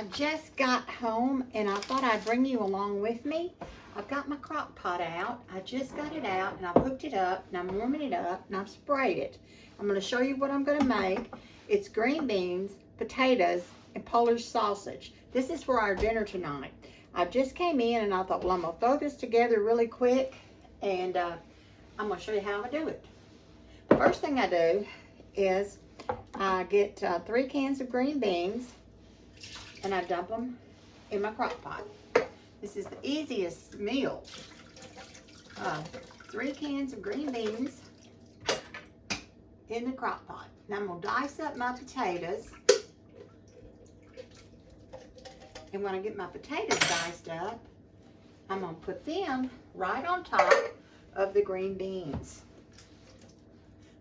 I just got home and I thought I'd bring you along with me. I've got my crock pot out. I just got it out and I've hooked it up and I'm warming it up and I've sprayed it. I'm going to show you what I'm going to make. It's green beans, potatoes, and Polish sausage. This is for our dinner tonight. I just came in and I thought, well, I'm going to throw this together really quick and I'm going to show you how I do it. The first thing I do is I get 3 cans of green beans and I dump them in my crock pot. This is the easiest meal. 3 cans of green beans in the crock pot. Now I'm going to dice up my potatoes. And when I get my potatoes diced up, I'm going to put them right on top of the green beans.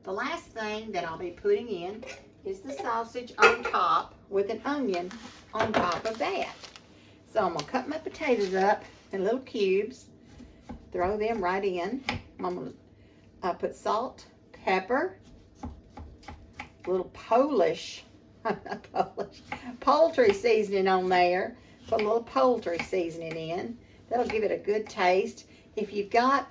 The last thing that I'll be putting in is the sausage on top with an onion on top of that. So I'm going to cut my potatoes up in little cubes, throw them right in. I'm going to put salt, pepper, a little poultry seasoning on there. Put a little poultry seasoning in. That'll give it a good taste. If you've got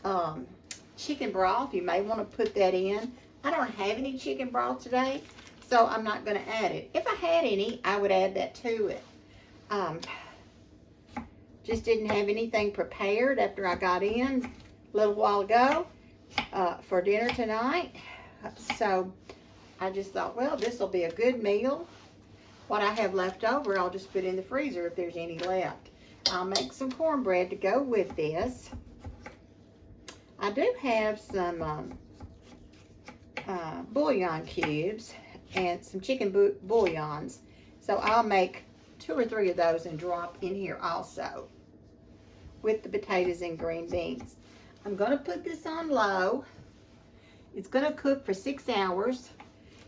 chicken broth, you may want to put that in. I don't have any chicken broth today, so I'm not going to add it. If I had any, I would add that to it. Just didn't have anything prepared after I got in a little while ago for dinner tonight. So I just thought, well, this will be a good meal. What I have left over, I'll just put in the freezer if there's any left. I'll make some cornbread to go with this. I do have some bouillon cubes and some chicken bouillons. So I'll make 2 or 3 of those and drop in here also with the potatoes and green beans. I'm going to put this on low. It's going to cook for 6 hours.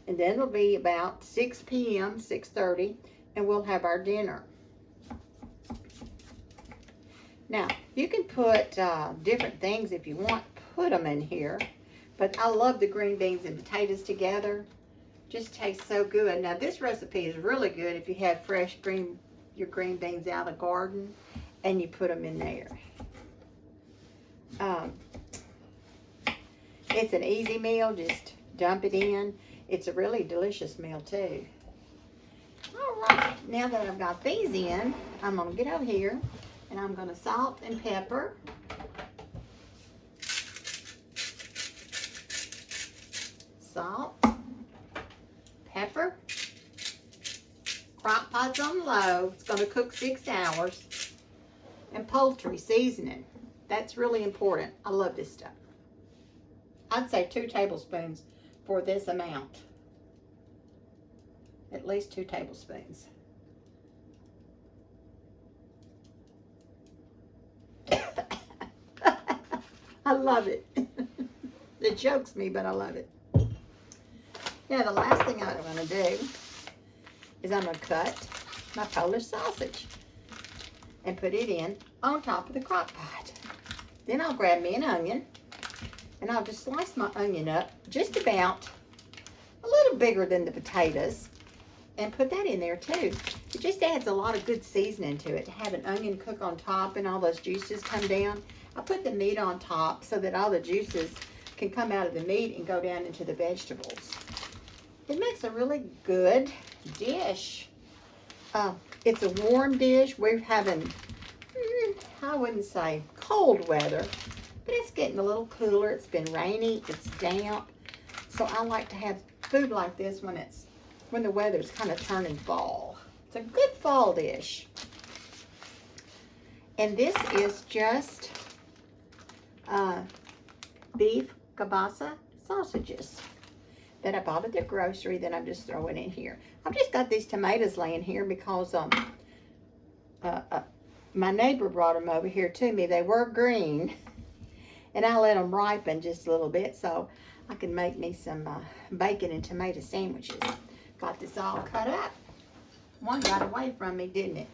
And then it'll be about 6 p.m., 6:30, and we'll have our dinner. Now, you can put different things if you want, put them in here. But I love the green beans and potatoes together. Just tastes so good. Now, this recipe is really good if you have fresh your green beans out of the garden and you put them in there. It's an easy meal. Just dump it in. It's a really delicious meal too. All right, now that I've got these in, I'm gonna get over here and I'm gonna salt and pepper. Salt, pepper. Crock pot's on low. It's gonna cook 6 hours. And poultry seasoning. That's really important. I love this stuff. I'd say 2 tablespoons for this amount. At least 2 tablespoons. I love it. It chokes me, but I love it. Now, the last thing I'm going to do is I'm going to cut my Polish sausage and put it in on top of the crock pot. Then I'll grab me an onion and I'll just slice my onion up just about a little bigger than the potatoes and put that in there too. It just adds a lot of good seasoning to it to have an onion cook on top and all those juices come down. I put the meat on top so that all the juices can come out of the meat and go down into the vegetables. It makes a really good dish. It's a warm dish. We're having, I wouldn't say cold weather, but it's getting a little cooler. It's been rainy, it's damp. So I like to have food like this when the weather's kind of turning fall. It's a good fall dish. And this is just beef kielbasa sausages that I bought at the grocery that I'm just throwing in here. I've just got these tomatoes laying here because my neighbor brought them over here to me. They were green. And I let them ripen just a little bit so I can make me some bacon and tomato sandwiches. Got this all cut up. One got away from me, didn't it?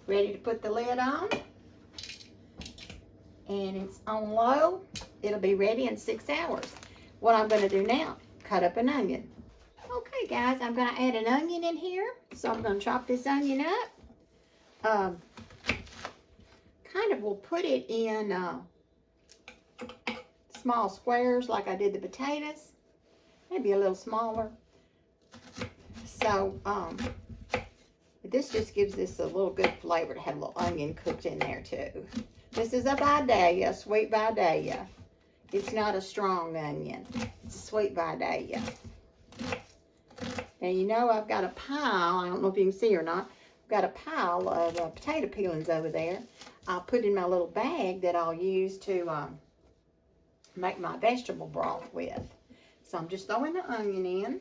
Ready to put the lid on. And it's on low. It'll be ready in 6 hours. What I'm going to do now, cut up an onion. Okay, guys, I'm going to add an onion in here. So I'm going to chop this onion up. kind of will put it in small squares like I did the potatoes. Maybe a little smaller. So, this just gives this a little good flavor to have a little onion cooked in there too. This is a Vidalia, sweet Vidalia. It's not a strong onion. It's a sweet Vidalia. And you know I've got a pile, I don't know if you can see or not, I've got a pile of potato peelings over there. I'll put in my little bag that I'll use to make my vegetable broth with. So I'm just throwing the onion in.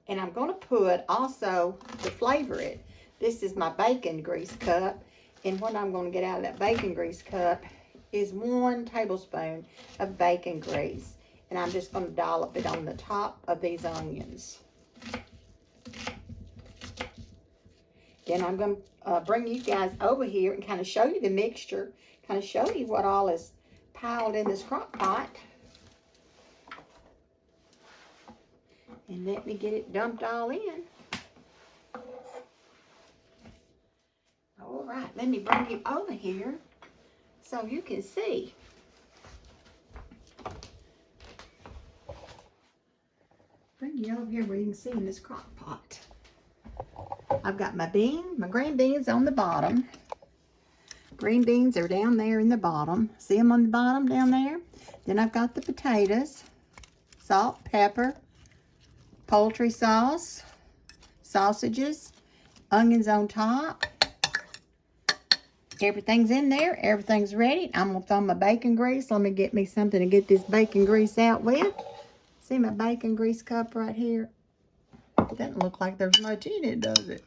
And I'm going to put also, to flavor it, this is my bacon grease cup. And what I'm going to get out of that bacon grease cup is 1 tablespoon of bacon grease. And I'm just going to dollop it on the top of these onions. Then I'm going to bring you guys over here and kind of show you the mixture. Kind of show you what all is piled in this crock pot. And let me get it dumped all in. All right, let me bring you over here so you can see. Bring you over here where you can see in this crock pot. I've got my green beans on the bottom. Green beans are down there in the bottom. See them on the bottom down there? Then I've got the potatoes, salt, pepper, poultry sauce, sausages, onions on top. Everything's in there. Everything's ready. I'm going to throw my bacon grease. Let me get me something to get this bacon grease out with. See my bacon grease cup right here? Doesn't look like there's much in it, does it?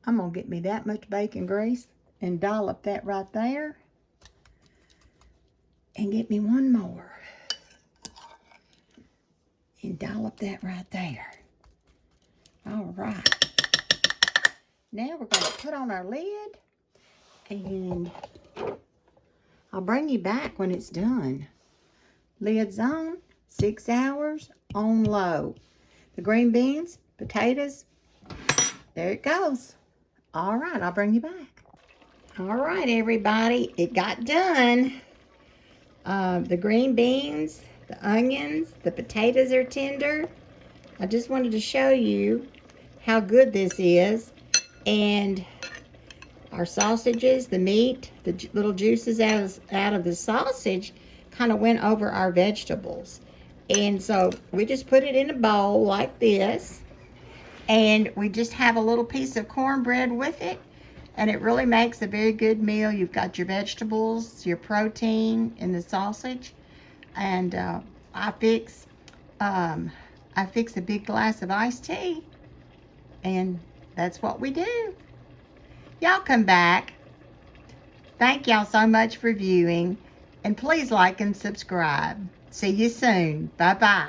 I'm going to get me that much bacon grease and dollop that right there. And get me 1 more. And dollop that right there. All right. Now we're going to put on our lid. And I'll bring you back when it's done. Lid's on. 6 hours on low. The green beans, potatoes, there it goes. All right, I'll bring you back. All right, everybody, it got done. The green beans, the onions, the potatoes are tender. I just wanted to show you how good this is. And our sausages, the meat, the little juices out of the sausage kind of went over our vegetables. And so we just put it in a bowl like this. And we just have a little piece of cornbread with it. And it really makes a very good meal. You've got your vegetables, your protein, and the sausage. And I fix a big glass of iced tea. And that's what we do. Y'all come back. Thank y'all so much for viewing. And please like and subscribe. See you soon. Bye-bye.